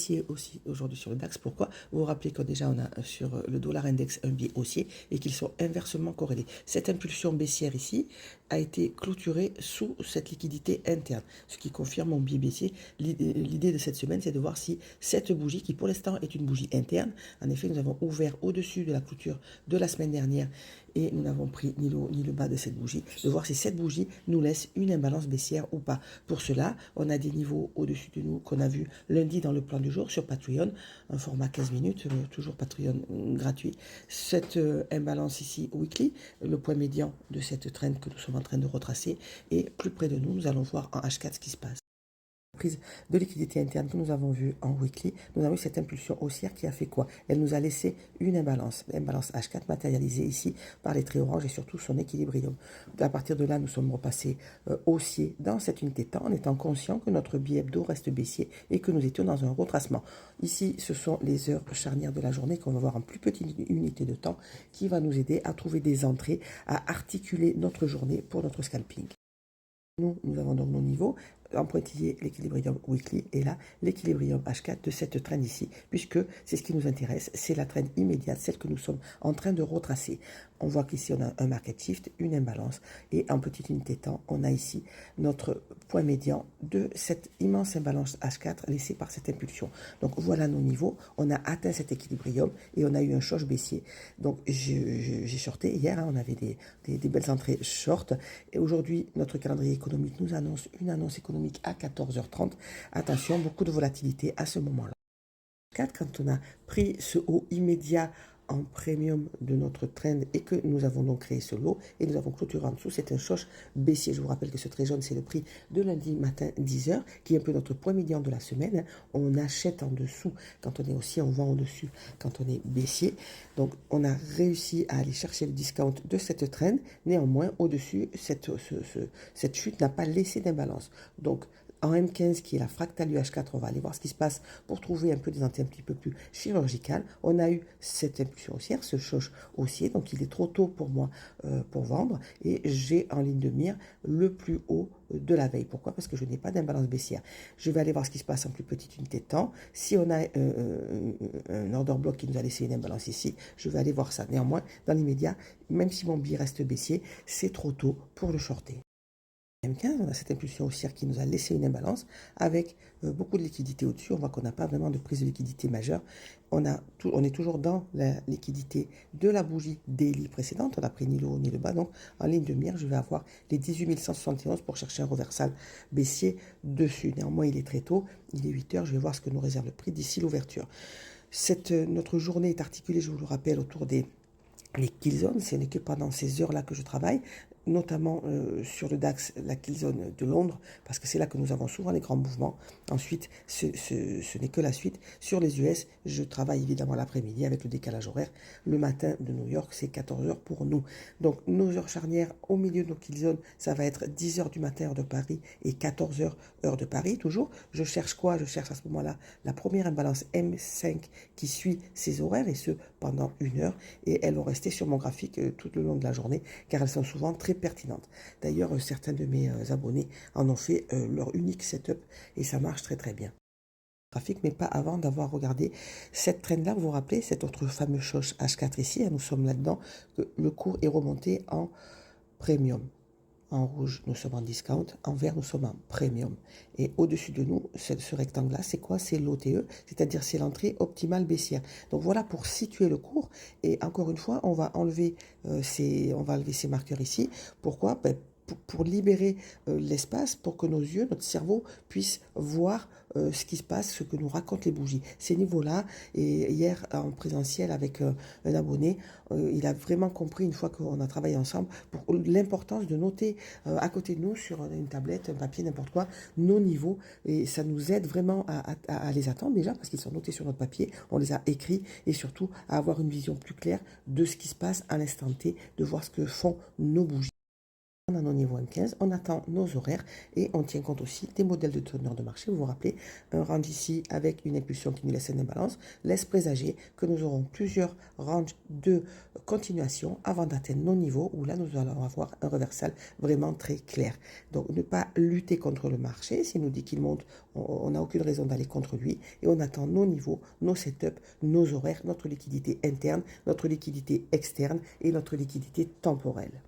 baissier aussi aujourd'hui sur le DAX. Pourquoi? Vous vous rappelez que déjà on a sur le dollar index un biais haussier et qu'ils sont inversement corrélés. Cette impulsion baissière ici a été clôturée sous cette liquidité interne, ce qui confirme mon biais baissier. L'idée de cette semaine, c'est de voir si cette bougie, qui pour l'instant est une bougie interne, en effet nous avons ouvert au-dessus de la clôture de la semaine dernière et nous n'avons pris ni le haut ni le bas de cette bougie, de voir si cette bougie nous laisse une imbalance baissière ou pas. Pour cela, on a des niveaux au-dessus de nous qu'on a vu lundi dans le plan du jour sur Patreon, un format 15 minutes, toujours Patreon gratuit. Cette imbalance ici, weekly, le point médian de cette trend que nous sommes en train de retracer, et plus près de nous, nous allons voir en H4 ce qui se passe. Prise de liquidité interne que nous avons vue en weekly, nous avons eu cette impulsion haussière qui a fait quoi? Elle nous a laissé une imbalance, l'imbalance H4 matérialisée ici par les traits orange et surtout son équilibrium. À partir de là, nous sommes repassés haussiers dans cette unité de temps en étant conscients que notre biais hebdo reste baissier et que nous étions dans un retracement. Ici, ce sont les heures charnières de la journée qu'on va voir en plus petite unité de temps qui va nous aider à trouver des entrées, à articuler notre journée pour notre scalping. Nous avons donc nos niveaux, en pointillé l'équilibrium weekly et là l'équilibrium H4 de cette trend ici, puisque c'est ce qui nous intéresse, c'est la trend immédiate, celle que nous sommes en train de retracer. On voit qu'ici on a un market shift, une imbalance et en petite unité de temps, on a ici notre point médian de cette immense imbalance H4 laissée par cette impulsion. Donc voilà nos niveaux, on a atteint cet équilibrium et on a eu un short baissier. Donc j'ai shorté hier, on avait des belles entrées short et aujourd'hui notre calendrier économique nous annonce une annonce économique à 14h30. Attention, beaucoup de volatilité à ce moment-là. Quand on a pris ce haut immédiat en premium de notre trend et que nous avons donc créé ce lot et nous avons clôturé en dessous, c'est un choc baissier. Je vous rappelle que ce trait jaune, c'est le prix de lundi matin 10h, qui est un peu notre point médian de la semaine. On achète en dessous quand on est haussier, on vend au-dessus quand on est baissier. Donc, on a réussi à aller chercher le discount de cette trend. Néanmoins, au-dessus, cette chute n'a pas laissé d'imbalance. Donc, en M15 qui est la fractale UH4, on va aller voir ce qui se passe pour trouver un peu des entrées un petit peu plus chirurgicales. On a eu cette impulsion haussière, ce choc haussier, donc il est trop tôt pour moi pour vendre et j'ai en ligne de mire le plus haut de la veille. Pourquoi? Parce que je n'ai pas d'imbalance baissière. Je vais aller voir ce qui se passe en plus petite unité de temps. Si on a un order block qui nous a laissé une imbalance ici, je vais aller voir ça. Néanmoins, dans l'immédiat, même si mon billet reste baissier, c'est trop tôt pour le shorter. M15, on a cette impulsion haussière qui nous a laissé une imbalance avec beaucoup de liquidité au-dessus. On voit qu'on n'a pas vraiment de prise de liquidité majeure. On est toujours dans la liquidité de la bougie daily précédente. On n'a pris ni le haut ni le bas. Donc, en ligne de mire, je vais avoir les 18 171 pour chercher un reversal baissier dessus. Néanmoins, il est très tôt. Il est 8h. Je vais voir ce que nous réserve le prix d'ici l'ouverture. Notre journée est articulée, je vous le rappelle, autour des killzones. Ce n'est que pendant ces heures-là que je travaille, notamment sur le DAX, la killzone de Londres, parce que c'est là que nous avons souvent les grands mouvements. Ensuite, ce n'est que la suite. Sur les US, je travaille évidemment l'après-midi avec le décalage horaire. Le matin de New York, c'est 14h pour nous. Donc, nos heures charnières au milieu de nos killzones, ça va être 10h du matin, heure de Paris, et 14h, heure de Paris, toujours. Je cherche quoi? Je cherche à ce moment-là la première imbalance M5 qui suit ces horaires, et ce, pendant 1 heure. Et elles vont rester sur mon graphique tout le long de la journée, car elles sont souvent très pertinentes. D'ailleurs, certains de mes abonnés en ont fait leur unique setup et ça marche très très bien. Graphique, mais pas avant d'avoir regardé cette trend-là. Vous vous rappelez, cet autre fameux choc H4 ici, nous sommes là-dedans, que le cours est remonté en premium. En rouge, nous sommes en discount. En vert, nous sommes en premium. Et au-dessus de nous, ce rectangle-là, c'est quoi? C'est l'OTE, c'est-à-dire c'est l'entrée optimale baissière. Donc voilà pour situer le cours. Et encore une fois, on va enlever ces marqueurs ici. Pourquoi? Ben, pour libérer l'espace, pour que nos yeux, notre cerveau puissent voir ce qui se passe, ce que nous racontent les bougies. Ces niveaux-là, et hier en présentiel avec un abonné, il a vraiment compris une fois qu'on a travaillé ensemble pour l'importance de noter à côté de nous sur une tablette, un papier, n'importe quoi, nos niveaux, et ça nous aide vraiment à les attendre déjà parce qu'ils sont notés sur notre papier, on les a écrits et surtout à avoir une vision plus claire de ce qui se passe à l'instant T, de voir ce que font nos bougies. On a nos niveaux M15, on attend nos horaires et on tient compte aussi des modèles de teneur de marché. Vous vous rappelez, un range ici avec une impulsion qui nous laisse une imbalance laisse présager que nous aurons plusieurs ranges de continuation avant d'atteindre nos niveaux où là nous allons avoir un reversal vraiment très clair. Donc ne pas lutter contre le marché. S'il nous dit qu'il monte, on n'a aucune raison d'aller contre lui et on attend nos niveaux, nos setups, nos horaires, notre liquidité interne, notre liquidité externe et notre liquidité temporelle.